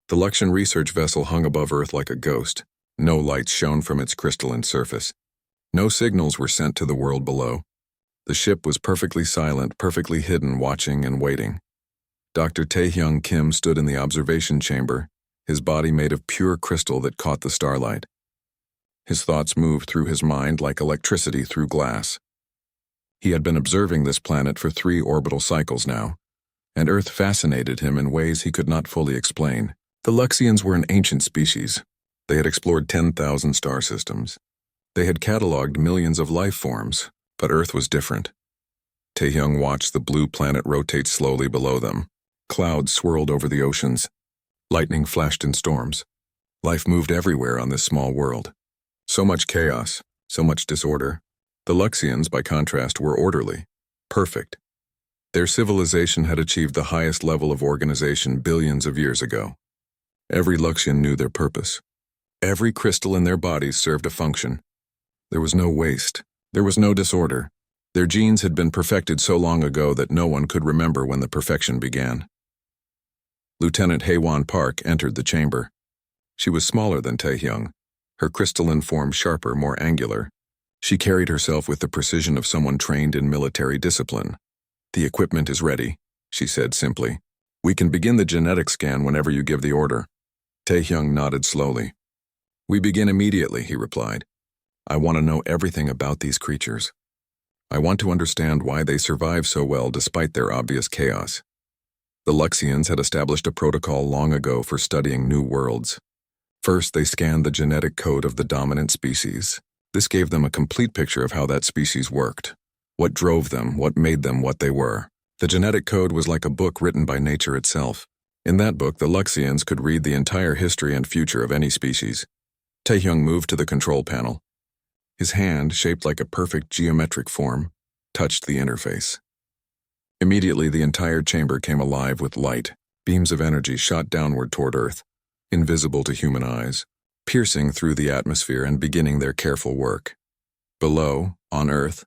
The Luxian research vessel hung above Earth like a ghost. No lights shone from its crystalline surface. No signals were sent to the world below. The ship was perfectly silent, perfectly hidden, watching and waiting. Dr. Taehyung Kim stood in the observation chamber, his body made of pure crystal that caught the starlight. His thoughts moved through his mind like electricity through glass. He had been observing this planet for 3 orbital cycles now, and Earth fascinated him in ways he could not fully explain. The Luxians were an ancient species. They had explored 10,000 star systems. They had cataloged millions of life forms, but Earth was different. Taehyung watched the blue planet rotate slowly below them. Clouds swirled over the oceans. Lightning flashed in storms. Life moved everywhere on this small world. So much chaos, so much disorder. The Luxians, by contrast, were orderly, perfect. Their civilization had achieved the highest level of organization billions of years ago. Every Luxian knew their purpose. Every crystal in their bodies served a function. There was no waste. There was no disorder. Their genes had been perfected so long ago that no one could remember when the perfection began. Lieutenant Haewon Park entered the chamber. She was smaller than Taehyung, her crystalline form sharper, more angular. She carried herself with the precision of someone trained in military discipline. "The equipment is ready," she said simply. "We can begin the genetic scan whenever you give the order." Taehyung nodded slowly. "We begin immediately," he replied. "I want to know everything about these creatures. I want to understand why they survive so well despite their obvious chaos." The Luxians had established a protocol long ago for studying new worlds. First, they scanned the genetic code of the dominant species. This gave them a complete picture of how that species worked, what drove them, what made them what they were. The genetic code was like a book written by nature itself. In that book, the Luxians could read the entire history and future of any species. Taehyung moved to the control panel. His hand, shaped like a perfect geometric form, touched the interface. Immediately, the entire chamber came alive with light. Beams of energy shot downward toward Earth, invisible to human eyes, piercing through the atmosphere and beginning their careful work. Below, on Earth,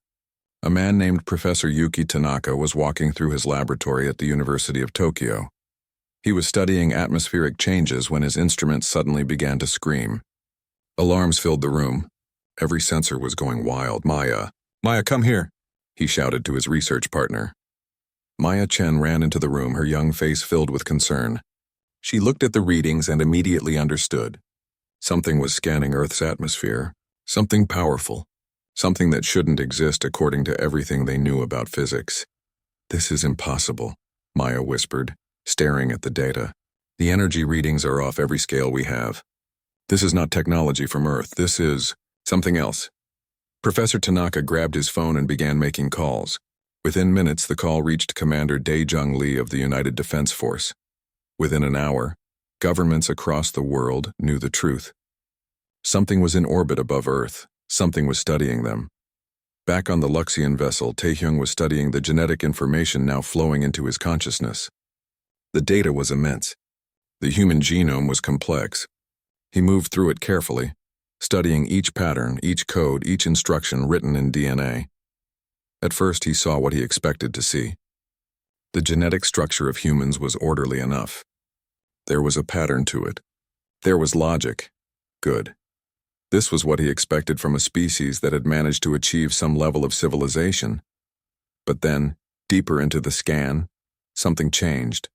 a man named Professor Yuki Tanaka was walking through his laboratory at the University of Tokyo. He was studying atmospheric changes when his instruments suddenly began to scream. Alarms filled the room. Every sensor was going wild. Maya, come here," he shouted to his research partner. Maya Chen ran into the room, her young face filled with concern. She looked at the readings and immediately understood. Something was scanning Earth's atmosphere, something powerful, something that shouldn't exist according to everything they knew about physics. "This is impossible," Maya whispered, staring at the data. "The energy readings are off every scale we have. This is not technology from Earth, this is something else." Professor Tanaka grabbed his phone and began making calls. Within minutes, the call reached Commander Dae-Jung Lee of the United Defense Force. Within an hour, governments across the world knew the truth. Something was in orbit above Earth. Something was studying them. Back on the Luxian vessel, Taehyung was studying the genetic information now flowing into his consciousness. The data was immense. The human genome was complex. He moved through it carefully, studying each pattern, each code, each instruction written in DNA. At first, he saw what he expected to see. The genetic structure of humans was orderly enough. There was a pattern to it. There was logic. Good. This was what he expected from a species that had managed to achieve some level of civilization. But then, deeper into the scan, something changed.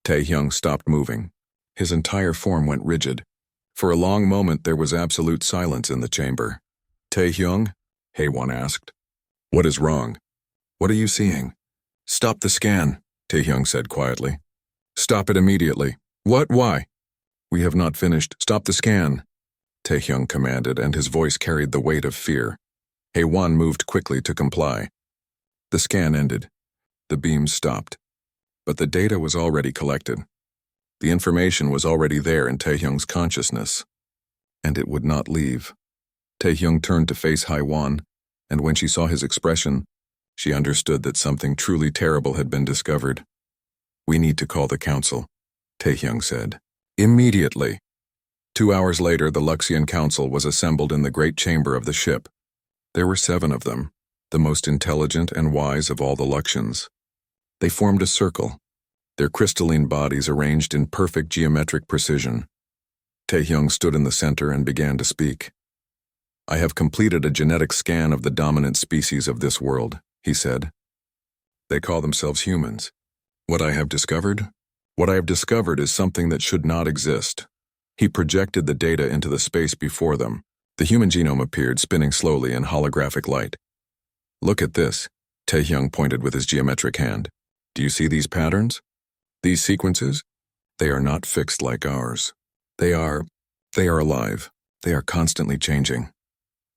Taehyung stopped moving. His entire form went rigid. For a long moment, there was absolute silence in the chamber. "Taehyung?" Haewon asked. "What is wrong? What are you seeing?" "Stop the scan," Taehyung said quietly. "Stop it immediately." "What? Why?" "We have not finished. Stop the scan," Taehyung commanded, and his voice carried the weight of fear. Haewon moved quickly to comply. The scan ended. The beams stopped. But the data was already collected. The information was already there in Taehyung's consciousness. And it would not leave. Taehyung turned to face Haewon, and when she saw his expression, she understood that something truly terrible had been discovered. "We need to call the council," Taehyung said. "Immediately." 2 hours later, the Luxian Council was assembled in the great chamber of the ship. There were 7 of them, the most intelligent and wise of all the Luxians. They formed a circle. their crystalline bodies arranged in perfect geometric precision. Taehyung stood in the center and began to speak. "I have completed a genetic scan of the dominant species of this world," he said. "They call themselves humans. What I have discovered? What I have discovered is something that should not exist." He projected the data into the space before them. The human genome appeared, spinning slowly in holographic light. "Look at this," Taehyung pointed with his geometric hand. "Do you see these patterns? These sequences? They are not fixed like ours. They are alive. They are constantly changing."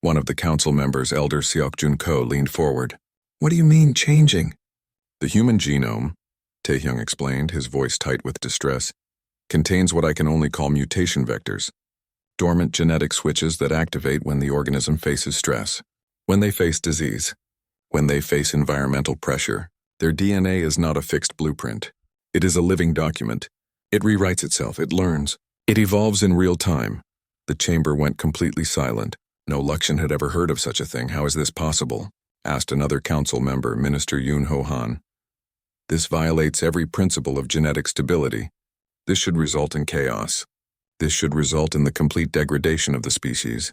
One of the council members, Elder Seokjun Ko, leaned forward. "What do you mean, changing?" "The human genome," Taehyung explained, his voice tight with distress, "contains what I can only call mutation vectors, dormant genetic switches that activate when the organism faces stress, when they face disease, when they face environmental pressure. Their DNA is not a fixed blueprint. It is a living document. It rewrites itself, it learns, it evolves in real time." The chamber went completely silent. No Luxian had ever heard of such a thing. "How is this possible?" asked another council member, Minister Yoon Ho-han. "This violates every principle of genetic stability. This should result in chaos. This should result in the complete degradation of the species."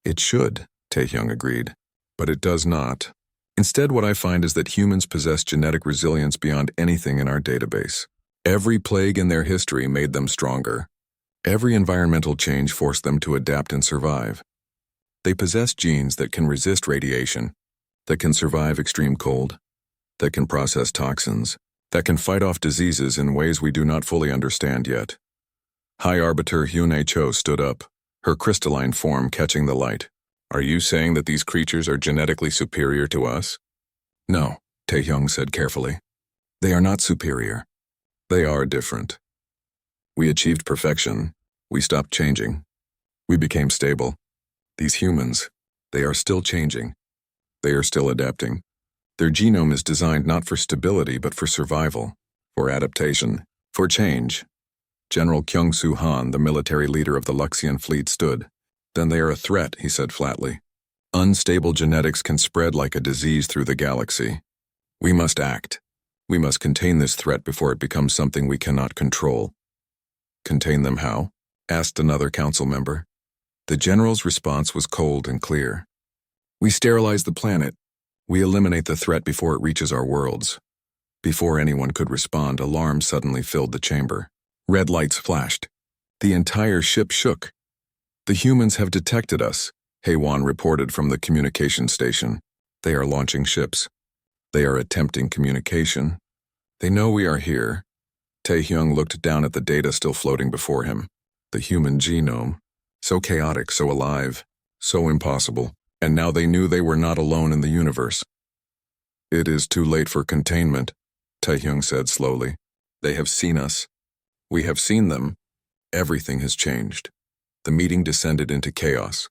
"It should," Taehyung agreed, "but it does not. Instead, what I find is that humans possess genetic resilience beyond anything in our database. Every plague in their history made them stronger. Every environmental change forced them to adapt and survive. They possess genes that can resist radiation, that can survive extreme cold, that can process toxins, that can fight off diseases in ways we do not fully understand yet." High Arbiter Hyun Cho stood up, her crystalline form catching the light. "Are you saying that these creatures are genetically superior to us?" "No," Taehyung said carefully. "They are not superior. They are different. We achieved perfection. We stopped changing. We became stable. These humans, they are still changing. They are still adapting. Their genome is designed not for stability but for survival, for adaptation, for change." General Kyung-Soo Han, the military leader of the Luxian fleet, stood. "Then they are a threat," he said flatly. "Unstable genetics can spread like a disease through the galaxy. We must act. We must contain this threat before it becomes something we cannot control." "Contain them how?" asked another council member. The general's response was cold and clear. "We sterilize the planet. We eliminate the threat before it reaches our worlds." Before anyone could respond, alarms suddenly filled the chamber. Red lights flashed. The entire ship shook. "The humans have detected us," Haewon reported from the communication station. "They are launching ships. They are attempting communication. They know we are here." Taehyung looked down at the data still floating before him. The human genome. So chaotic, so alive, so impossible. And now they knew they were not alone in the universe. "It is too late for containment," Taehyung said slowly. "They have seen us. We have seen them. Everything has changed." The meeting descended into chaos.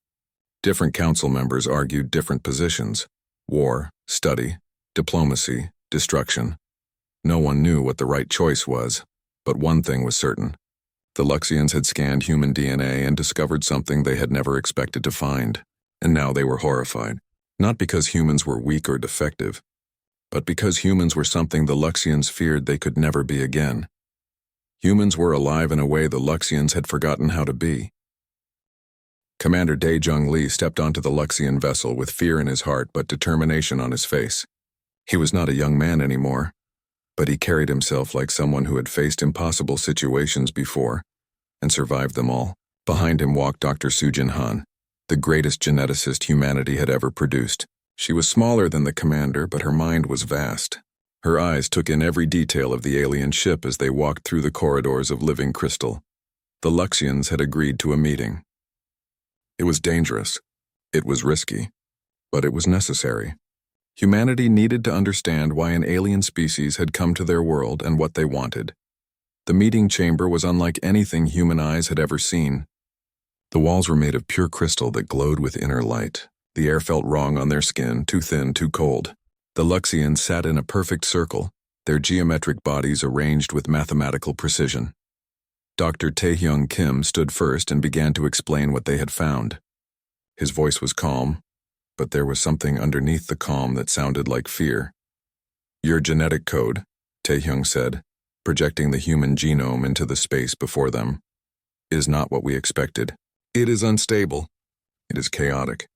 Different council members argued different positions: war, study, diplomacy, destruction. No one knew what the right choice was, but one thing was certain. The Luxians had scanned human DNA and discovered something they had never expected to find, and now they were horrified. Not because humans were weak or defective, but because humans were something the Luxians feared they could never be again. Humans were alive in a way the Luxians had forgotten how to be. Commander Dae-jung Lee stepped onto the Luxian vessel with fear in his heart but determination on his face. He was not a young man anymore, but he carried himself like someone who had faced impossible situations before and survived them all. Behind him walked Dr. Sujin Han, the greatest geneticist humanity had ever produced. She was smaller than the commander, but her mind was vast. Her eyes took in every detail of the alien ship as they walked through the corridors of living crystal. The Luxians had agreed to a meeting. It was dangerous. It was risky. But it was necessary. Humanity needed to understand why an alien species had come to their world and what they wanted. The meeting chamber was unlike anything human eyes had ever seen. The walls were made of pure crystal that glowed with inner light. The air felt wrong on their skin, too thin, too cold. The Luxians sat in a perfect circle, their geometric bodies arranged with mathematical precision. Dr. Taehyung Kim stood first and began to explain what they had found. His voice was calm, but there was something underneath the calm that sounded like fear. "Your genetic code," Taehyung said, projecting the human genome into the space before them, is not what we expected. It is unstable. It is chaotic.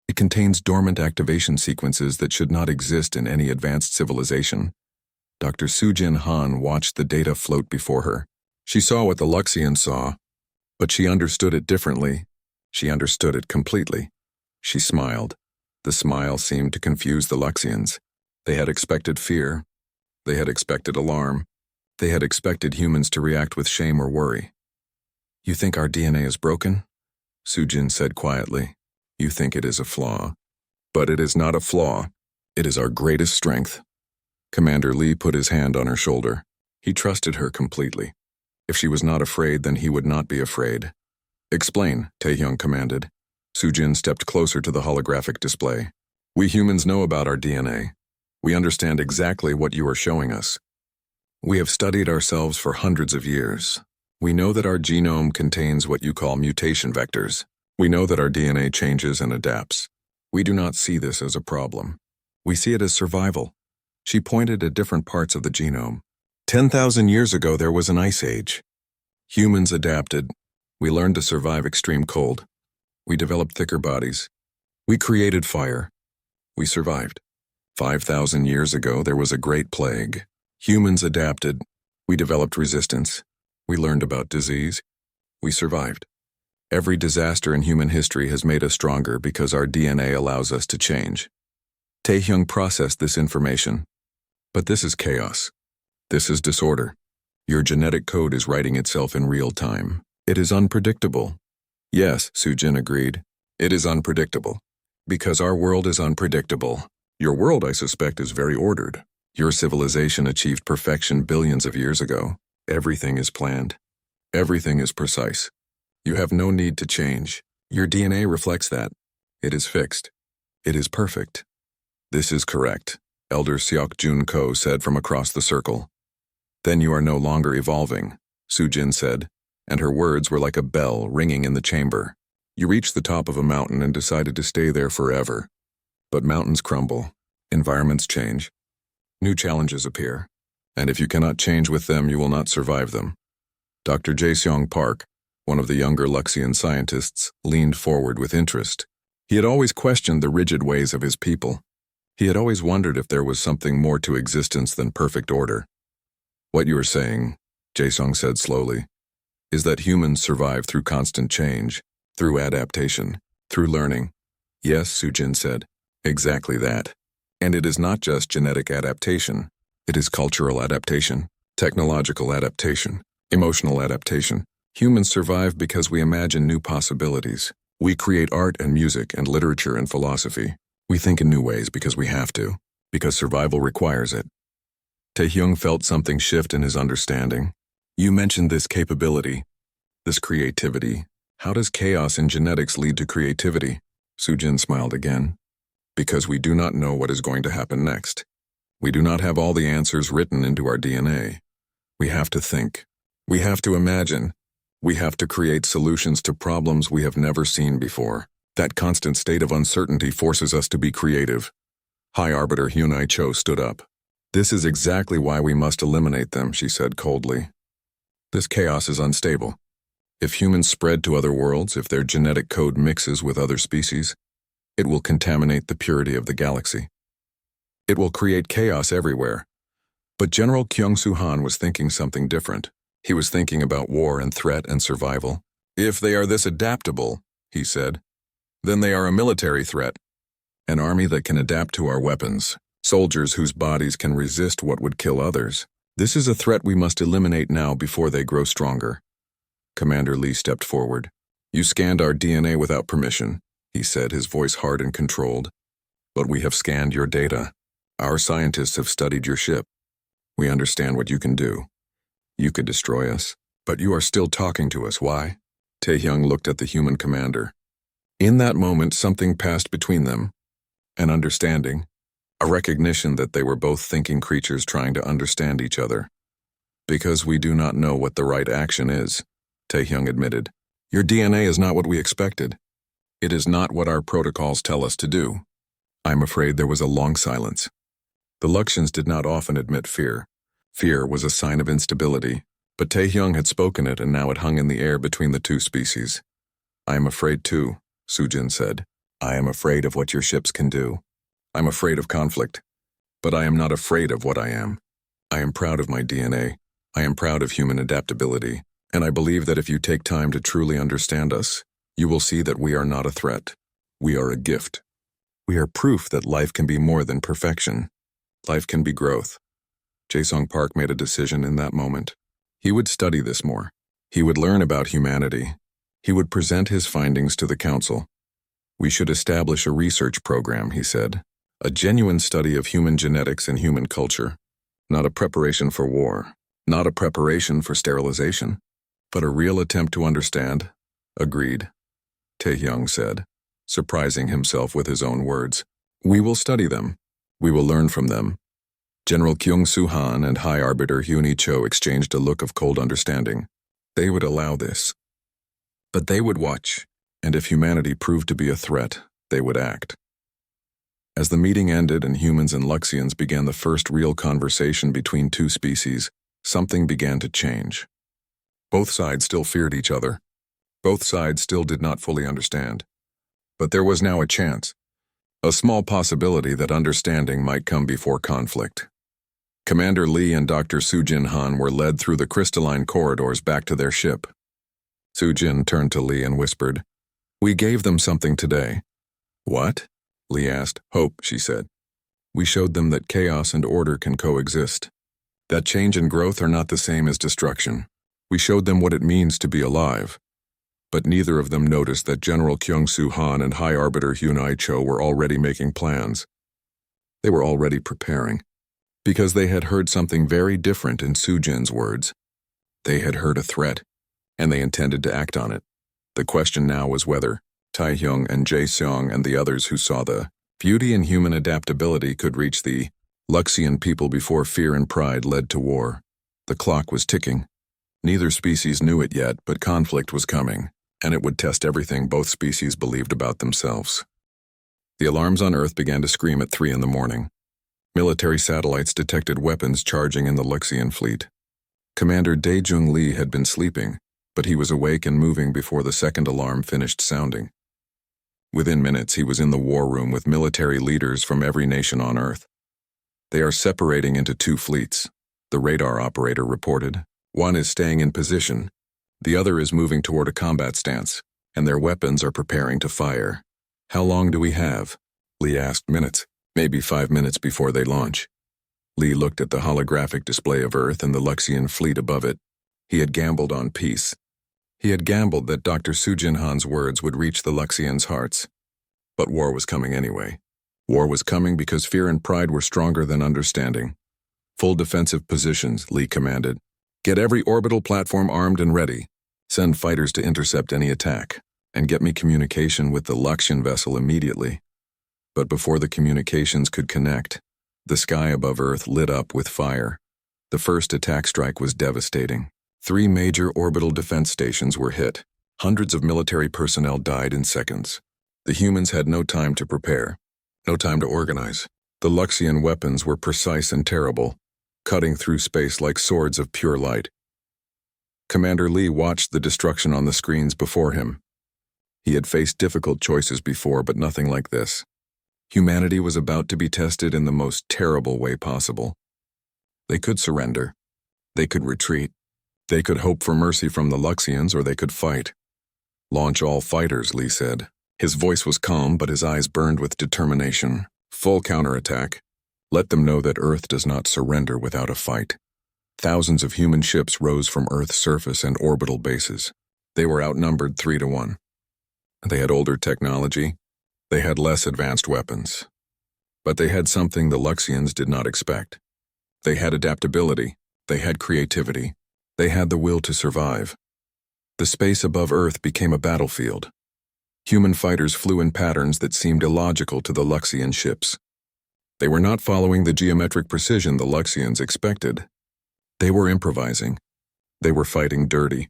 It contains dormant activation sequences that should not exist in any advanced civilization. Dr. Sujin Han watched the data float before her. She saw what the Luxians saw, but she understood it differently. She understood it completely. She smiled. The smile seemed to confuse the Luxians. They had expected fear. They had expected alarm. They had expected humans to react with shame or worry. "You think our DNA is broken?" Sujin said quietly. "You think it is a flaw. But it is not a flaw. It is our greatest strength." Commander Lee put his hand on her shoulder. He trusted her completely. If she was not afraid, then he would not be afraid. "Explain," Taehyung commanded. Sujin stepped closer to the holographic display. "We humans know about our DNA. We understand exactly what you are showing us. We have studied ourselves for hundreds of years. We know that our genome contains what you call mutation vectors. We know that our DNA changes and adapts. We do not see this as a problem. We see it as survival." She pointed at different parts of the genome. 10,000 years ago, there was an ice age. Humans adapted. We learned to survive extreme cold. We developed thicker bodies. We created fire. We survived. 5,000 years ago, there was a great plague. Humans adapted. We developed resistance. We learned about disease. We survived. Every disaster in human history has made us stronger because our DNA allows us to change. Taehyung processed this information. But this is chaos. This is disorder. Your genetic code is writing itself in real time. It is unpredictable. Yes, Sujin agreed. It is unpredictable. Because our world is unpredictable. Your world, I suspect, is very ordered. Your civilization achieved perfection billions of years ago. Everything is planned. Everything is precise. You have no need to change. Your DNA reflects that. It is fixed. It is perfect. This is correct, Elder Seok Jun Ko said from across the circle. Then you are no longer evolving, Sujin said, and her words were like a bell ringing in the chamber. You reached the top of a mountain and decided to stay there forever. But mountains crumble, environments change, new challenges appear, and if you cannot change with them, you will not survive them. Dr. Jae-seong Park, one of the younger Luxian scientists, leaned forward with interest. He had always questioned the rigid ways of his people. He had always wondered if there was something more to existence than perfect order. "What you are saying," Jae-seong said slowly, "is that humans survive through constant change, through adaptation, through learning." "Yes," Sujin said, "exactly that. And it is not just genetic adaptation. It is cultural adaptation, technological adaptation, emotional adaptation. Humans survive because we imagine new possibilities. We create art and music and literature and philosophy. We think in new ways because we have to, because survival requires it." Taehyung felt something shift in his understanding. "You mentioned this capability, this creativity. How does chaos in genetics lead to creativity?" Sujin smiled again. "Because we do not know what is going to happen next. We do not have all the answers written into our DNA. We have to think. We have to imagine. We have to create solutions to problems we have never seen before. That constant state of uncertainty forces us to be creative." High Arbiter Hyunai Cho stood up. "This is exactly why we must eliminate them," she said coldly. "This chaos is unstable. If humans spread to other worlds, if their genetic code mixes with other species, it will contaminate the purity of the galaxy. It will create chaos everywhere." But General Kyung-Soo Han was thinking something different. He was thinking about war and threat and survival. "If they are this adaptable," he said, "then they are a military threat. An army that can adapt to our weapons. Soldiers whose bodies can resist what would kill others. This is a threat we must eliminate now before they grow stronger." Commander Lee stepped forward. "You scanned our DNA without permission," he said, his voice hard and controlled. "But we have scanned your data. Our scientists have studied your ship. We understand what you can do. You could destroy us, but you are still talking to us. Why?" Taehyung looked at the human commander. In that moment, something passed between them. An understanding. A recognition that they were both thinking creatures trying to understand each other. "Because we do not know what the right action is," Taehyung admitted. "Your DNA is not what we expected. It is not what our protocols tell us to do." I'm afraid there was a long silence. The Luxians did not often admit fear. Fear was a sign of instability, but Taehyung had spoken it and now it hung in the air between the two species. "I am afraid too," Sujin said. "I am afraid of what your ships can do. I'm afraid of conflict. But I am not afraid of what I am. I am proud of my DNA. I am proud of human adaptability. And I believe that if you take time to truly understand us, you will see that we are not a threat. We are a gift. We are proof that life can be more than perfection. Life can be growth." Jae-sung Park made a decision in that moment. He would study this more. He would learn about humanity. He would present his findings to the council. "We should establish a research program," he said. "A genuine study of human genetics and human culture. Not a preparation for war. Not a preparation for sterilization. But a real attempt to understand." "Agreed," Taehyung said, surprising himself with his own words. "We will study them. We will learn from them." General Kyung-Soo Han and High Arbiter Hyuni Cho exchanged a look of cold understanding. They would allow this. But they would watch, and if humanity proved to be a threat, they would act. As the meeting ended and humans and Luxians began the first real conversation between two species, something began to change. Both sides still feared each other. Both sides still did not fully understand. But there was now a chance, a small possibility that understanding might come before conflict. Commander Lee and Dr. Sujin Han were led through the crystalline corridors back to their ship. Sujin turned to Lee and whispered, "We gave them something today." "What?" Lee asked. "Hope," she said. "We showed them that chaos and order can coexist. That change and growth are not the same as destruction. We showed them what it means to be alive." But neither of them noticed that General Kyung-Soo Han and High Arbiter Hyuni Cho were already making plans. They were already preparing. Because they had heard something very different in Sujin's words. They had heard a threat, and they intended to act on it. The question now was whether Taehyung and Jae-seong and the others who saw the beauty in human adaptability could reach the Luxian people before fear and pride led to war. The clock was ticking. Neither species knew it yet, but conflict was coming, and it would test everything both species believed about themselves. The alarms on Earth began to scream at 3 in the morning. Military satellites detected weapons charging in the Luxian fleet. Commander Dae-jung Lee had been sleeping, but he was awake and moving before the second alarm finished sounding. Within minutes, he was in the war room with military leaders from every nation on Earth. "They are separating into 2 fleets," the radar operator reported. "One is staying in position. The other is moving toward a combat stance, and their weapons are preparing to fire." "How long do we have?" Lee asked. "Minutes, maybe 5 minutes before they launch." Lee looked at the holographic display of Earth and the Luxian fleet above it. He had gambled on peace. He had gambled that Dr. Sujin Han's words would reach the Luxians' hearts. But war was coming anyway. War was coming because fear and pride were stronger than understanding. "Full defensive positions," Lee commanded. "Get every orbital platform armed and ready. Send fighters to intercept any attack, and get me communication with the Luxian vessel immediately." But before the communications could connect, the sky above Earth lit up with fire. The first attack strike was devastating. 3 major orbital defense stations were hit. Hundreds of military personnel died in seconds. The humans had no time to prepare, no time to organize. The Luxian weapons were precise and terrible, cutting through space like swords of pure light. Commander Lee watched the destruction on the screens before him. He had faced difficult choices before, but nothing like this. Humanity was about to be tested in the most terrible way possible. They could surrender. They could retreat. They could hope for mercy from the Luxians, or they could fight. "Launch all fighters," Lee said. His voice was calm, but his eyes burned with determination. "Full counterattack. Let them know that Earth does not surrender without a fight." Thousands of human ships rose from Earth's surface and orbital bases. They were outnumbered 3 to 1. They had older technology. They had less advanced weapons. But they had something the Luxians did not expect. They had adaptability. They had creativity. They had the will to survive. The space above Earth became a battlefield. Human fighters flew in patterns that seemed illogical to the Luxian ships. They were not following the geometric precision the Luxians expected. They were improvising. They were fighting dirty.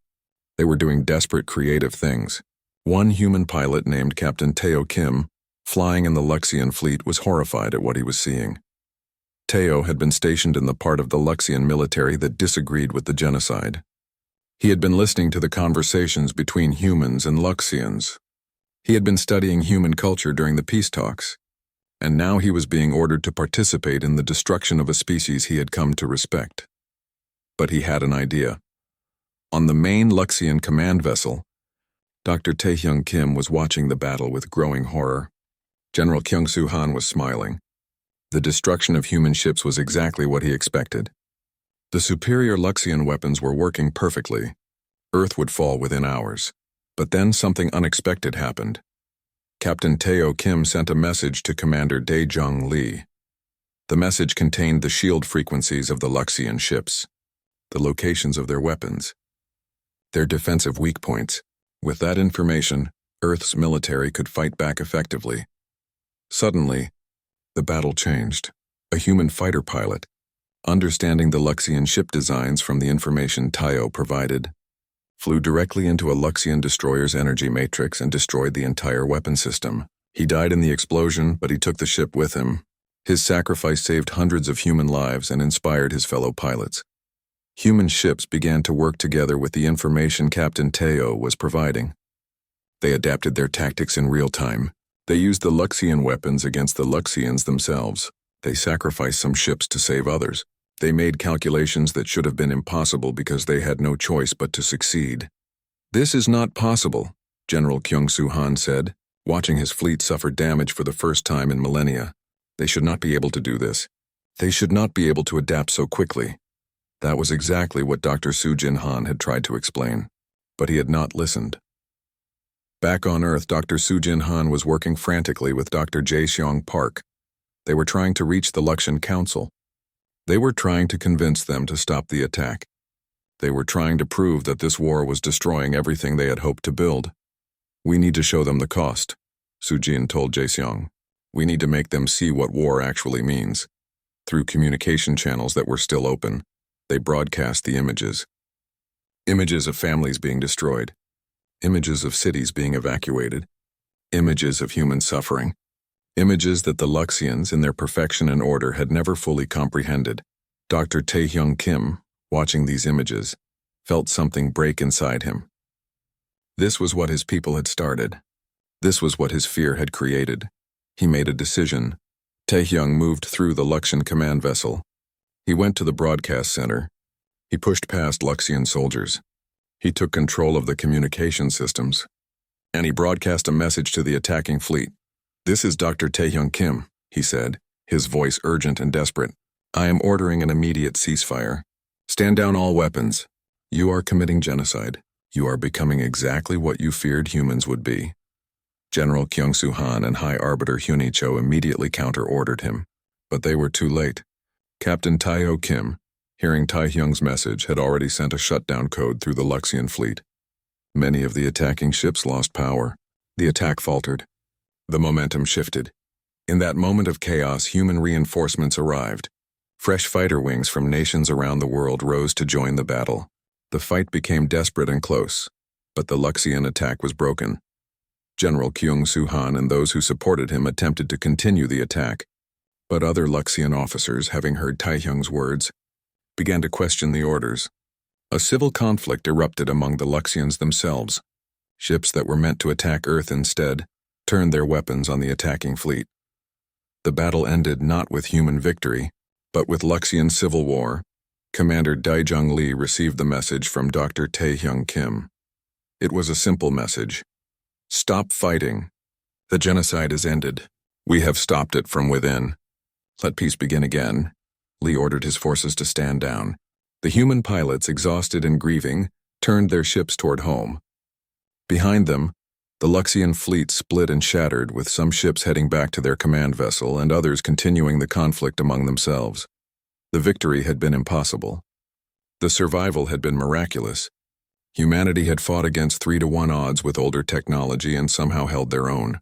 They were doing desperate creative things. One human pilot named Captain Teo Kim, flying in the Luxian fleet, was horrified at what he was seeing. Teo had been stationed in the part of the Luxian military that disagreed with the genocide. He had been listening to the conversations between humans and Luxians. He had been studying human culture during the peace talks, and now he was being ordered to participate in the destruction of a species he had come to respect. But he had an idea. On the main Luxian command vessel, Dr. Taehyung Kim was watching the battle with growing horror. General Kyung-Soo Han was smiling. The destruction of human ships was exactly what he expected. The superior Luxian weapons were working perfectly. Earth would fall within hours. But then something unexpected happened. Captain Teo Kim sent a message to Commander Dae-jung Lee. The message contained the shield frequencies of the Luxian ships, the locations of their weapons, their defensive weak points. With that information, Earth's military could fight back effectively. Suddenly, the battle changed. A human fighter pilot, understanding the Luxian ship designs from the information Teo provided, flew directly into a Luxian destroyer's energy matrix and destroyed the entire weapon system. He died in the explosion, but he took the ship with him. His sacrifice saved hundreds of human lives and inspired his fellow pilots. Human ships began to work together with the information Captain Teo was providing. They adapted their tactics in real time. They used the Luxian weapons against the Luxians themselves. They sacrificed some ships to save others. They made calculations that should have been impossible because they had no choice but to succeed. "This is not possible," General Kyung-Soo Han said, watching his fleet suffer damage for the first time in millennia. "They should not be able to do this. They should not be able to adapt so quickly." That was exactly what Dr. Soo-jin Han had tried to explain, but he had not listened. Back on Earth, Dr. Soo-jin Han was working frantically with Dr. Jae-seong Park. They were trying to reach the Luxian Council. They were trying to convince them to stop the attack. They were trying to prove that this war was destroying everything they had hoped to build. "We need to show them the cost," Soo-jin told Jae-seong. "We need to make them see what war actually means." Through communication channels that were still open, they broadcast the images. Images of families being destroyed. Images of cities being evacuated. Images of human suffering. Images that the Luxians, in their perfection and order, had never fully comprehended. Dr. Taehyung Kim, watching these images, felt something break inside him. This was what his people had started. This was what his fear had created. He made a decision. Taehyung moved through the Luxian command vessel. He went to the broadcast center. He pushed past Luxian soldiers. He took control of the communication systems, and he broadcast a message to the attacking fleet. "This is Dr. Taehyung Kim," he said, his voice urgent and desperate. "I am ordering an immediate ceasefire. Stand down all weapons. You are committing genocide. You are becoming exactly what you feared humans would be." General Kyung-Soo Han and High Arbiter Hyun Cho immediately counter-ordered him, but they were too late. Captain Teo Kim, hearing Taehyung's message, had already sent a shutdown code through the Luxian fleet. Many of the attacking ships lost power. The attack faltered. The momentum shifted. In that moment of chaos, human reinforcements arrived. Fresh fighter wings from nations around the world rose to join the battle. The fight became desperate and close, but the Luxian attack was broken. General Kyung-Soo Han and those who supported him attempted to continue the attack, but other Luxian officers, having heard Taehyung's words, began to question the orders. A civil conflict erupted among the Luxians themselves. Ships that were meant to attack Earth instead turned their weapons on the attacking fleet. The battle ended not with human victory, but with Luxian civil war. Commander Dae-jung Lee received the message from Dr. Taehyung Kim. It was a simple message. "Stop fighting. The genocide is ended. We have stopped it from within. Let peace begin again." Lee ordered his forces to stand down. The human pilots, exhausted and grieving, turned their ships toward home. Behind them, the Luxian fleet split and shattered, with some ships heading back to their command vessel and others continuing the conflict among themselves. The victory had been impossible. The survival had been miraculous. Humanity had fought against 3-to-1 odds with older technology and somehow held their own.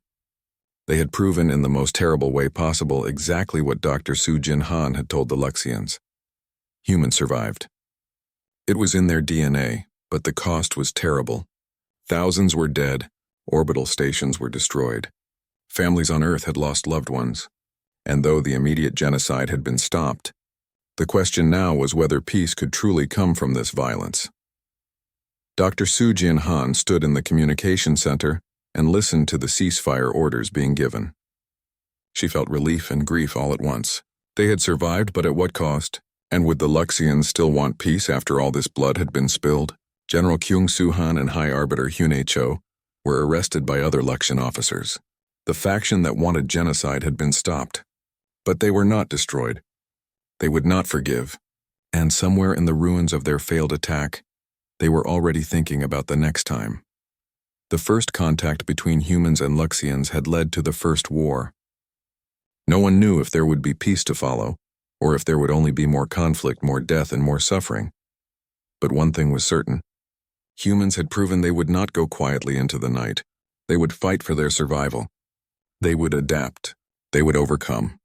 They had proven in the most terrible way possible exactly what Dr. Soo-jin Han had told the Luxians. Humans survived. It was in their DNA, but the cost was terrible. Thousands were dead, orbital stations were destroyed. Families on Earth had lost loved ones. and though the immediate genocide had been stopped, the question now was whether peace could truly come from this violence. Dr. Su Jin Han stood in the communication center and listened to the ceasefire orders being given. She felt relief and grief all at once. They had survived, but at what cost? And would the Luxians still want peace after all this blood had been spilled? General Kyung Soo-han and High Arbiter Hyun Cho were arrested by other Luxian officers. The faction that wanted genocide had been stopped, but they were not destroyed. They would not forgive, and somewhere in the ruins of their failed attack, they were already thinking about the next time. The first contact between humans and Luxians had led to the first war. No one knew if there would be peace to follow, or if there would only be more conflict, more death, and more suffering. But one thing was certain. Humans had proven they would not go quietly into the night. They would fight for their survival. They would adapt. They would overcome.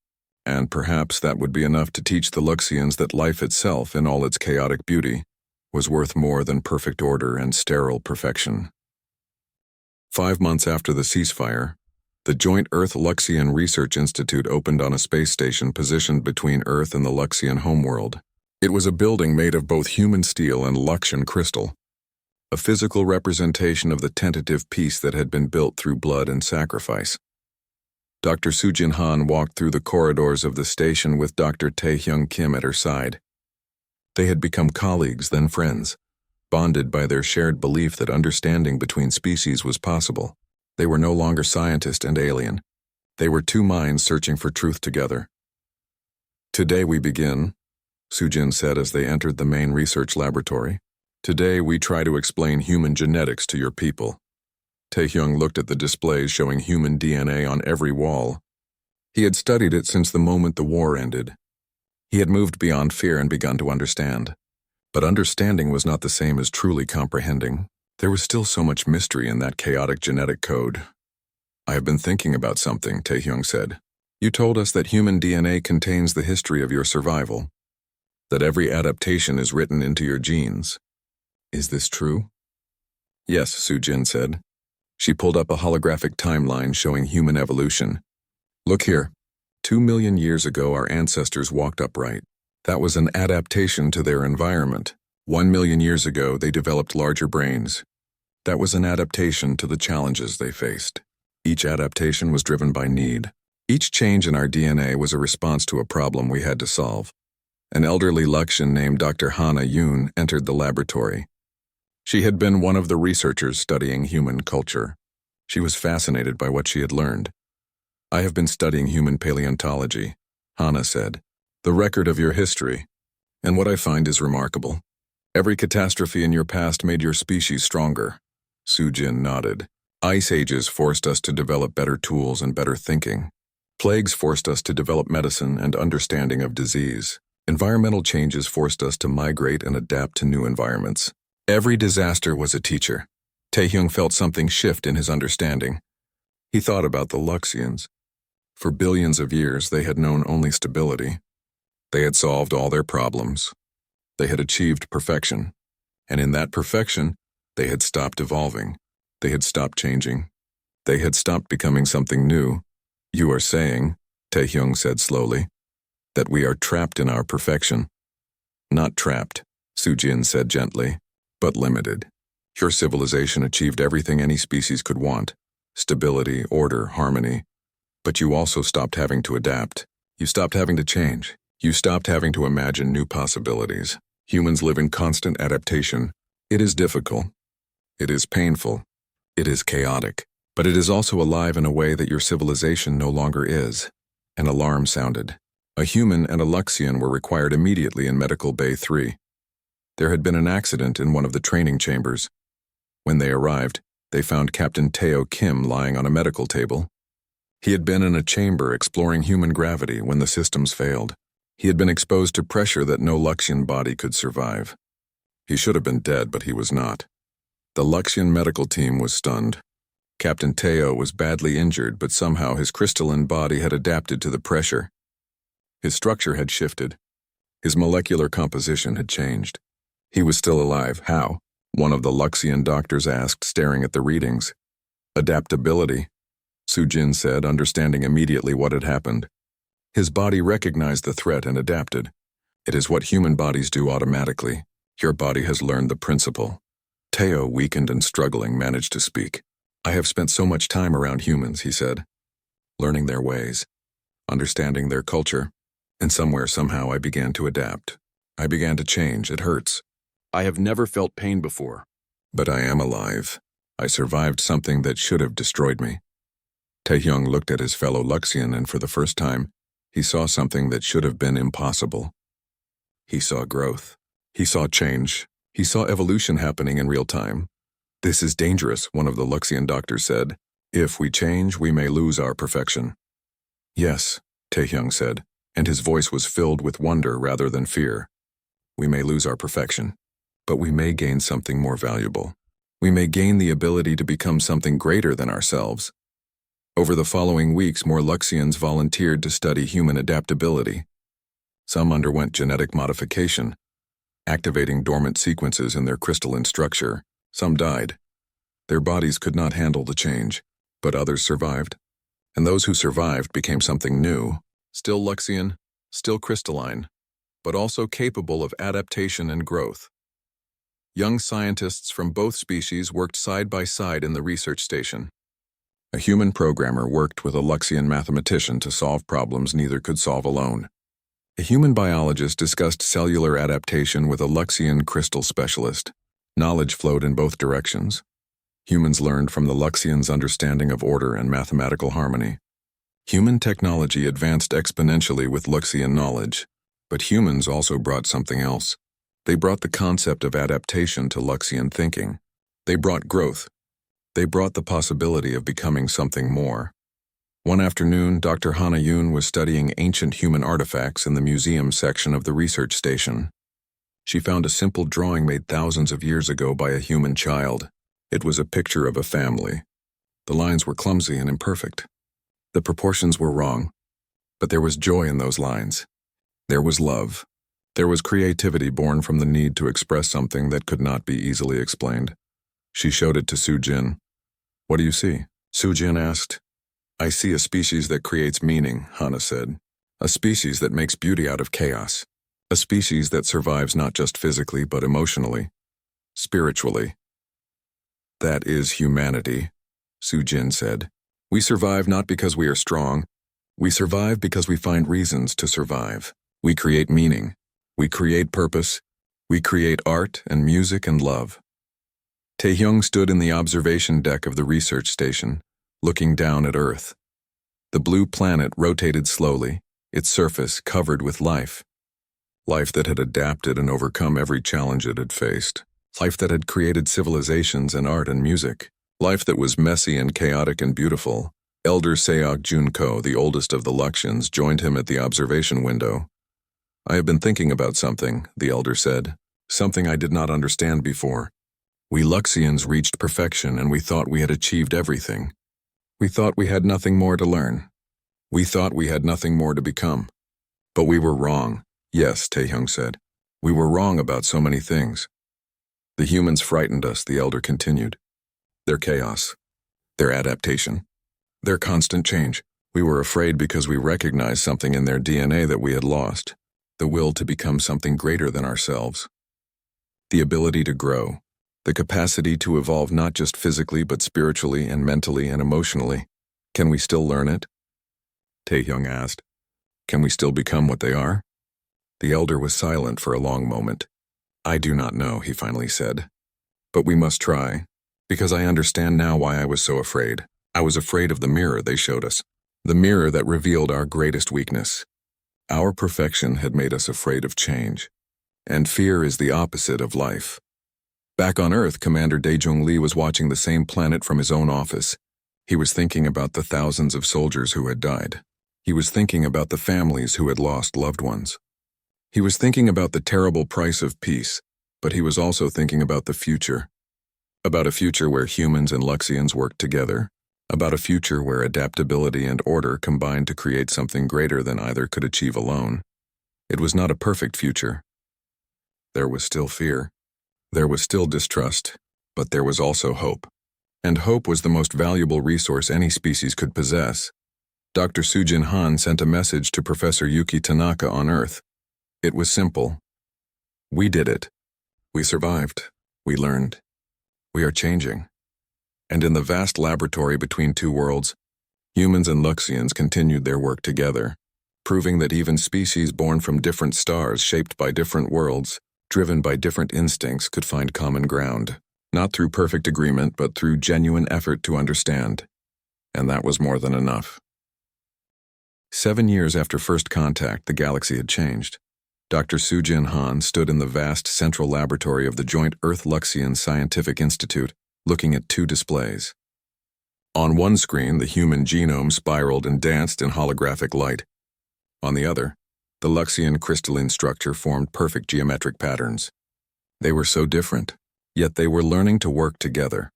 And perhaps that would be enough to teach the Luxians that life itself, in all its chaotic beauty, was worth more than perfect order and sterile perfection. 5 months after the ceasefire, the Joint Earth-Luxian Research Institute opened on a space station positioned between Earth and the Luxian homeworld. It was a building made of both human steel and Luxian crystal, a physical representation of the tentative peace that had been built through blood and sacrifice. Dr. Su Jin Han walked through the corridors of the station with Dr. Tae Hyung Kim at her side. They had become colleagues, then friends, bonded by their shared belief that understanding between species was possible. They were no longer scientist and alien. They were two minds searching for truth together. "Today we begin," Sujin said as they entered the main research laboratory. "Today we try to explain human genetics to your people." Taehyung looked at the displays showing human DNA on every wall. He had studied it since the moment the war ended. He had moved beyond fear and begun to understand. But understanding was not the same as truly comprehending. There was still so much mystery in that chaotic genetic code. "I have been thinking about something," Taehyung said. "You told us that human DNA contains the history of your survival, that every adaptation is written into your genes. Is this true?" "Yes," Sujin said. She pulled up a holographic timeline showing human evolution. "Look here. 2 million years ago our ancestors walked upright. That was an adaptation to their environment. 1 million years ago they developed larger brains. That was an adaptation to the challenges they faced. Each adaptation was driven by need. Each change in our DNA was a response to a problem we had to solve." An elderly Luxian named Dr. Hana Yoon entered the laboratory. She had been one of the researchers studying human culture. She was fascinated by what she had learned. "I have been studying human paleontology," Hana said. "The record of your history. And what I find is remarkable. Every catastrophe in your past made your species stronger." Sujin nodded. "Ice ages forced us to develop better tools and better thinking. Plagues forced us to develop medicine and understanding of disease. Environmental changes forced us to migrate and adapt to new environments. Every disaster was a teacher." Taehyung felt something shift in his understanding. He thought about the Luxians. For billions of years they had known only stability. They had solved all their problems. They had achieved perfection. And in that perfection, they had stopped evolving. They had stopped changing. They had stopped becoming something new. "You are saying," Taehyung said slowly, "that we are trapped in our perfection." "Not trapped," Sujin said gently, "but limited. Your civilization achieved everything any species could want: stability, order, harmony. But you also stopped having to adapt. You stopped having to change. You stopped having to imagine new possibilities. Humans live in constant adaptation. It is difficult. It is painful. It is chaotic. But it is also alive in a way that your civilization no longer is." An alarm sounded. A human and a Luxian were required immediately in Medical Bay 3. There had been an accident in one of the training chambers. When they arrived, they found Captain Teo Kim lying on a medical table. He had been in a chamber exploring human gravity when the systems failed. He had been exposed to pressure that no Luxian body could survive. He should have been dead, but he was not. The Luxian medical team was stunned. Captain Teo was badly injured, but somehow his crystalline body had adapted to the pressure. His structure had shifted. His molecular composition had changed. He was still alive. How? One of the Luxian doctors asked, staring at the readings. "Adaptability," Sujin said, understanding immediately what had happened. His body recognized the threat and adapted. It is what human bodies do automatically. Your body has learned the principle. Teo, weakened and struggling, managed to speak. I have spent so much time around humans, he said, learning their ways, understanding their culture, and somewhere, somehow, I began to adapt. I began to change. It hurts. I have never felt pain before. But I am alive. I survived something that should have destroyed me. Taehyung looked at his fellow Luxian, and for the first time, he saw something that should have been impossible. He saw growth. He saw change. He saw evolution happening in real time. This is dangerous, one of the Luxian doctors said. If we change, we may lose our perfection. Yes, Taehyung said, and his voice was filled with wonder rather than fear. We may lose our perfection, but we may gain something more valuable. We may gain the ability to become something greater than ourselves. Over the following weeks, more Luxians volunteered to study human adaptability. Some underwent genetic modification, activating dormant sequences in their crystalline structure. Some died. Their bodies could not handle the change, but others survived. And those who survived became something new, still Luxian, still crystalline, but also capable of adaptation and growth. Young scientists from both species worked side by side in the research station. A human programmer worked with a Luxian mathematician to solve problems neither could solve alone. A human biologist discussed cellular adaptation with a Luxian crystal specialist. Knowledge flowed in both directions. Humans learned from the Luxians' understanding of order and mathematical harmony. Human technology advanced exponentially with Luxian knowledge, but humans also brought something else. They brought the concept of adaptation to Luxian thinking. They brought growth. They brought the possibility of becoming something more. One afternoon, Dr. Hana Yoon was studying ancient human artifacts in the museum section of the research station. She found a simple drawing made thousands of years ago by a human child. It was a picture of a family. The lines were clumsy and imperfect. The proportions were wrong. But there was joy in those lines. There was love. There was creativity born from the need to express something that could not be easily explained. She showed it to Soo-jin. What do you see? Soo-jin asked. I see a species that creates meaning, Hana said. A species that makes beauty out of chaos. A species that survives not just physically but emotionally, spiritually. That is humanity, Soo-jin said. We survive not because we are strong. We survive because we find reasons to survive. We create meaning. We create purpose. We create art and music and love. Taehyung stood in the observation deck of the research station, looking down at Earth. The blue planet rotated slowly, its surface covered with life. Life that had adapted and overcome every challenge it had faced. Life that had created civilizations and art and music. Life that was messy and chaotic and beautiful. Elder Seok Junko, the oldest of the Luxians, joined him at the observation window. I have been thinking about something, the elder said. Something I did not understand before. We Luxians reached perfection and we thought we had achieved everything. We thought we had nothing more to learn. We thought we had nothing more to become. But we were wrong. Yes, Taehyung said. We were wrong about so many things. The humans frightened us, the elder continued. Their chaos. Their adaptation. Their constant change. We were afraid because we recognized something in their DNA that we had lost. The will to become something greater than ourselves. The ability to grow. The capacity to evolve not just physically but spiritually and mentally and emotionally. Can we still learn it? Taehyung asked. Can we still become what they are? The elder was silent for a long moment. I do not know, he finally said. But we must try, because I understand now why I was so afraid. I was afraid of the mirror they showed us. The mirror that revealed our greatest weakness. Our perfection had made us afraid of change. And fear is the opposite of life. Back on Earth, Commander Daejung Lee was watching the same planet from his own office. He was thinking about the thousands of soldiers who had died. He was thinking about the families who had lost loved ones. He was thinking about the terrible price of peace, but he was also thinking about the future. About a future where humans and Luxians worked together. About a future where adaptability and order combined to create something greater than either could achieve alone. It was not a perfect future. There was still fear. There was still distrust, but there was also hope. And hope was the most valuable resource any species could possess. Dr. Sujin Han sent a message to Professor Yuki Tanaka on Earth. It was simple. We did it. We survived. We learned. We are changing. And in the vast laboratory between two worlds, humans and Luxians continued their work together, proving that even species born from different stars shaped by different worlds, driven by different instincts, could find common ground, not through perfect agreement but through genuine effort to understand. And that was more than enough. 7 years after first contact, the galaxy had changed. Dr. Sujin Han stood in the vast central laboratory of the joint Earth-Luxian Scientific Institute, looking at two displays. On one screen, the human genome spiraled and danced in holographic light. On the other, the Luxian crystalline structure formed perfect geometric patterns. They were so different, yet they were learning to work together.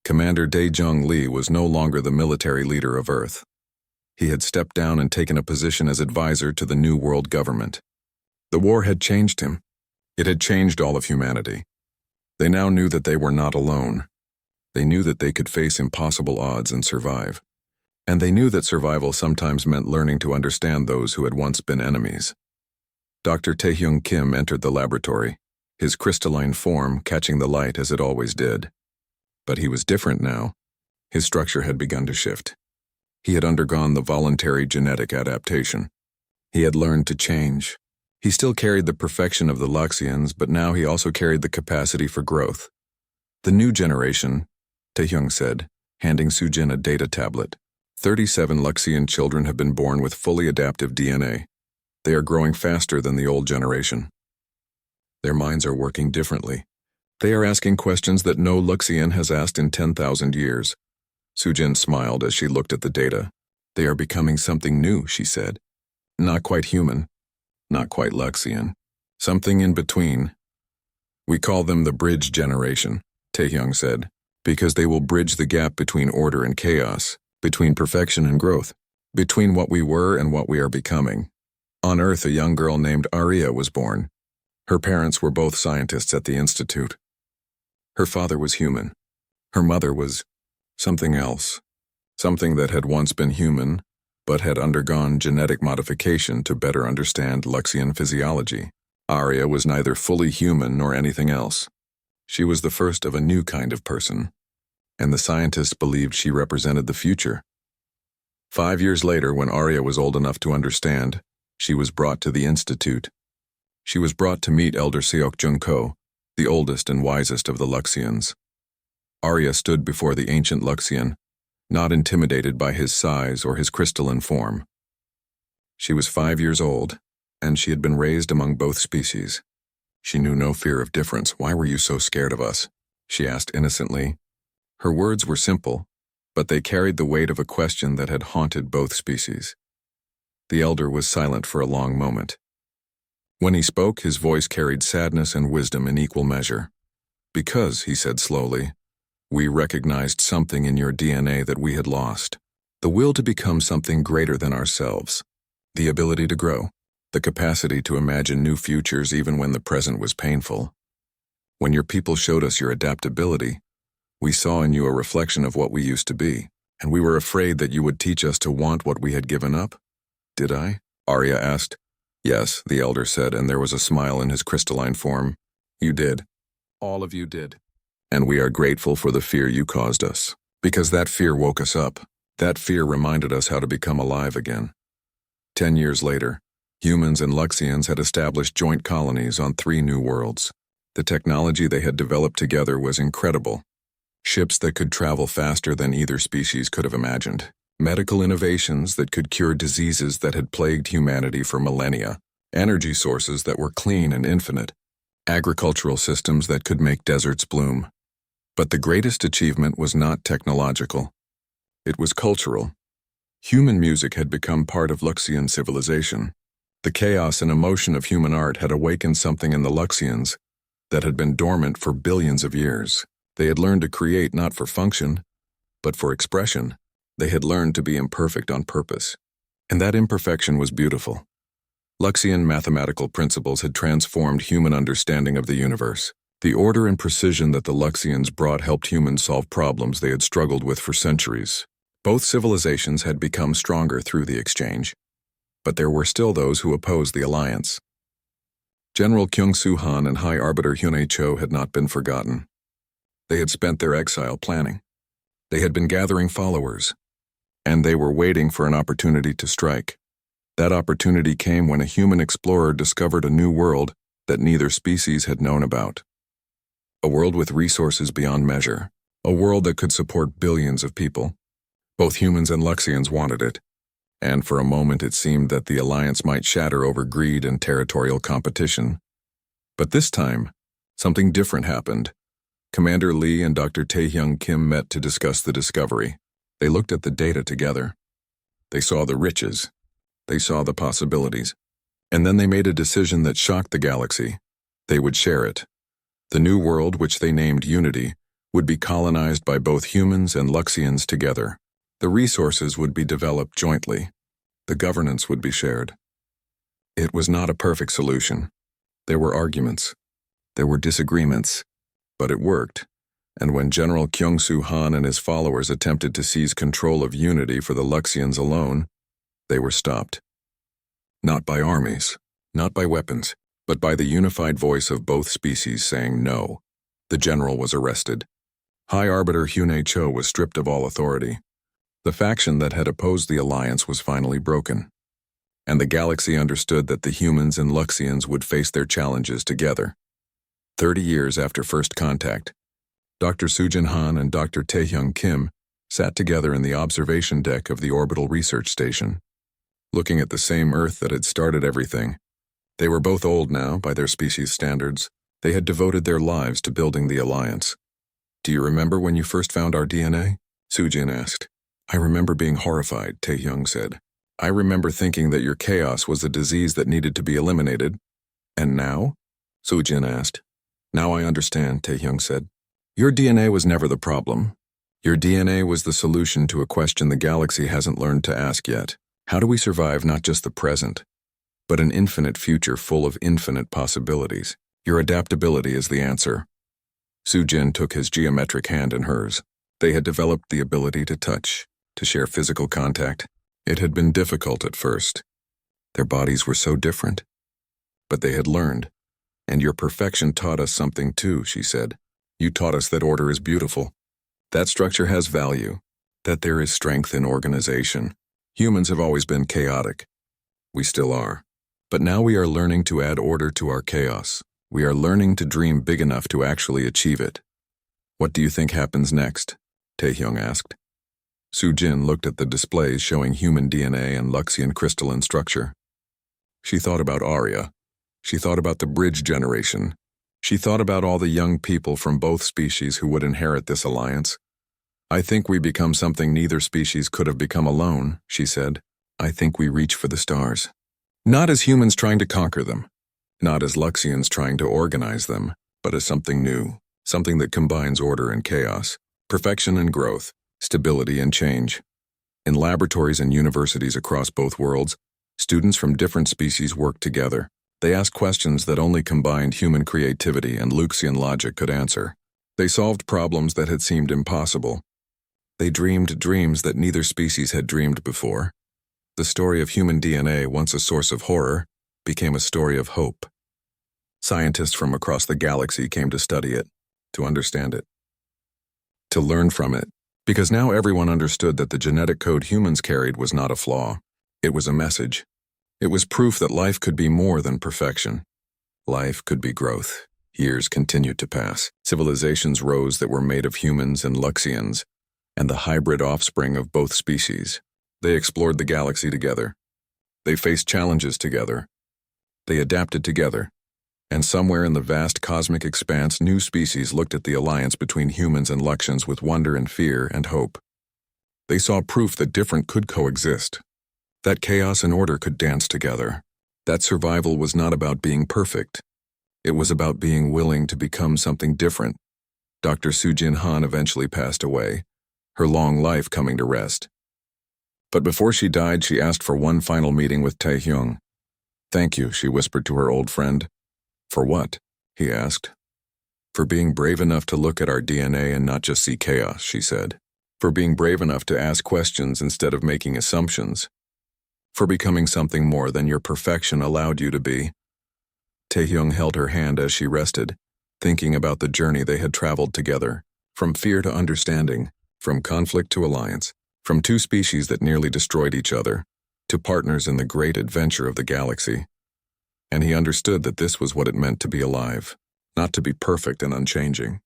Commander Dae-Jung Lee was no longer the military leader of Earth. He had stepped down and taken a position as advisor to the new world government. The war had changed him. It had changed all of humanity. They now knew that they were not alone. They knew that they could face impossible odds and survive. And they knew that survival sometimes meant learning to understand those who had once been enemies. Dr. Taehyung Kim entered the laboratory, his crystalline form catching the light as it always did. But he was different now. His structure had begun to shift. He had undergone the voluntary genetic adaptation. He had learned to change. He still carried the perfection of the Luxians, but now he also carried the capacity for growth. The new generation, Taehyung said, handing Sujin a data tablet. 37 Luxian children have been born with fully adaptive DNA. They are growing faster than the old generation. Their minds are working differently. They are asking questions that no Luxian has asked in 10,000 years. Sujin smiled as she looked at the data. They are becoming something new, she said. Not quite human. Not quite Luxian. Something in between. We call them the bridge generation, Taehyung said, because they will bridge the gap between order and chaos, between perfection and growth, between what we were and what we are becoming. On Earth, a young girl named Arya was born. Her parents were both scientists at the Institute. Her father was human. Her mother was something else. Something that had once been human, but had undergone genetic modification to better understand Luxian physiology. Arya was neither fully human nor anything else. She was the first of a new kind of person, and the scientists believed she represented the future. 5 years later, when Arya was old enough to understand, she was brought to the Institute. She was brought to meet Elder Seok Junko, the oldest and wisest of the Luxians. Arya stood before the ancient Luxian, not intimidated by his size or his crystalline form. She was 5 years old, and she had been raised among both species. She knew no fear of difference. Why were you so scared of us? She asked innocently. Her words were simple, but they carried the weight of a question that had haunted both species. The elder was silent for a long moment. When he spoke, his voice carried sadness and wisdom in equal measure. Because, he said slowly, we recognized something in your DNA that we had lost. The will to become something greater than ourselves. The ability to grow. The capacity to imagine new futures even when the present was painful. When your people showed us your adaptability, we saw in you a reflection of what we used to be, and we were afraid that you would teach us to want what we had given up. Did I? Arya asked. Yes, the elder said, and there was a smile in his crystalline form. You did. All of you did. And we are grateful for the fear you caused us, because that fear woke us up. That fear reminded us how to become alive again. 10 years later, humans and Luxians had established joint colonies on 3 new worlds. The technology they had developed together was incredible. Ships that could travel faster than either species could have imagined. Medical innovations that could cure diseases that had plagued humanity for millennia. Energy sources that were clean and infinite. Agricultural systems that could make deserts bloom. But the greatest achievement was not technological. It was cultural. Human music had become part of Luxian civilization. The chaos and emotion of human art had awakened something in the Luxians that had been dormant for billions of years. They had learned to create not for function, but for expression. They had learned to be imperfect on purpose. And that imperfection was beautiful. Luxian mathematical principles had transformed human understanding of the universe. The order and precision that the Luxians brought helped humans solve problems they had struggled with for centuries. Both civilizations had become stronger through the exchange, but there were still those who opposed the alliance. General Kyung-Soo Han and High Arbiter Hyun-A Cho had not been forgotten. They had spent their exile planning. They had been gathering followers, and they were waiting for an opportunity to strike. That opportunity came when a human explorer discovered a new world that neither species had known about. A world with resources beyond measure, a world that could support billions of people. Both humans and Luxians wanted it, and for a moment it seemed that the alliance might shatter over greed and territorial competition. But this time, something different happened. Commander Lee and Dr. Taehyung Kim met to discuss the discovery. They looked at the data together. They saw the riches. They saw the possibilities. And then they made a decision that shocked the galaxy. They would share it. The new world, which they named Unity, would be colonized by both humans and Luxians together. The resources would be developed jointly. The governance would be shared. It was not a perfect solution. There were arguments. There were disagreements. But it worked. And when General Kyung-Soo Han and his followers attempted to seize control of Unity for the Luxians alone, they were stopped. Not by armies, not by weapons, but by the unified voice of both species saying no. The general was arrested. High Arbiter Hyun-A Cho was stripped of all authority. The faction that had opposed the alliance was finally broken. And the galaxy understood that the humans and Luxians would face their challenges together. 30 years after first contact, Dr. Sujin Han and Dr. Taehyung Kim sat together in the observation deck of the orbital research station, looking at the same Earth that had started everything. They were both old now, by their species standards. They had devoted their lives to building the alliance. "Do you remember when you first found our DNA?" Sujin asked. "I remember being horrified," Taehyung said. "I remember thinking that your chaos was a disease that needed to be eliminated." "And now?" Sujin asked. "Now I understand," Taehyung said. "Your DNA was never the problem. Your DNA was the solution to a question the galaxy hasn't learned to ask yet. How do we survive not just the present, but an infinite future full of infinite possibilities? Your adaptability is the answer." Sujin took his geometric hand in hers. They had developed the ability to touch, to share physical contact. It had been difficult at first. Their bodies were so different. But they had learned. "And your perfection taught us something too," she said. "You taught us that order is beautiful, that structure has value, that there is strength in organization. Humans have always been chaotic. We still are. But now we are learning to add order to our chaos. We are learning to dream big enough to actually achieve it." "What do you think happens next?" Taehyung asked. Sujin looked at the displays showing human DNA and Luxian crystalline structure. She thought about Arya. She thought about the bridge generation. She thought about all the young people from both species who would inherit this alliance. "I think we become something neither species could have become alone," she said. "I think we reach for the stars. Not as humans trying to conquer them, not as Luxians trying to organize them, but as something new, something that combines order and chaos, perfection and growth, stability and change." In laboratories and universities across both worlds, students from different species worked together. They asked questions that only combined human creativity and Luxian logic could answer. They solved problems that had seemed impossible. They dreamed dreams that neither species had dreamed before. The story of human DNA, once a source of horror, became a story of hope. Scientists from across the galaxy came to study it, to understand it, to learn from it, because now everyone understood that the genetic code humans carried was not a flaw. It was a message. It was proof that life could be more than perfection. Life could be growth. Years continued to pass. Civilizations rose that were made of humans and Luxians, and the hybrid offspring of both species. They explored the galaxy together. They faced challenges together. They adapted together. And somewhere in the vast cosmic expanse, new species looked at the alliance between humans and Luxians with wonder and fear and hope. They saw proof that different could coexist, that chaos and order could dance together, that survival was not about being perfect. It was about being willing to become something different. Dr. Sujin Han eventually passed away, her long life coming to rest. But before she died, she asked for one final meeting with Taehyung. "Thank you," she whispered to her old friend. "For what?" he asked. "For being brave enough to look at our DNA and not just see chaos," she said. for being brave enough to ask questions instead of making assumptions, for becoming something more than your perfection allowed you to be. Taehyung held her hand as she rested, thinking about the journey they had traveled together, from fear to understanding, from conflict to alliance, from two species that nearly destroyed each other, to partners in the great adventure of the galaxy. And he understood that this was what it meant to be alive, not to be perfect and unchanging,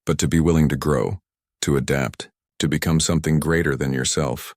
but to be willing to grow, to adapt, to become something greater than yourself.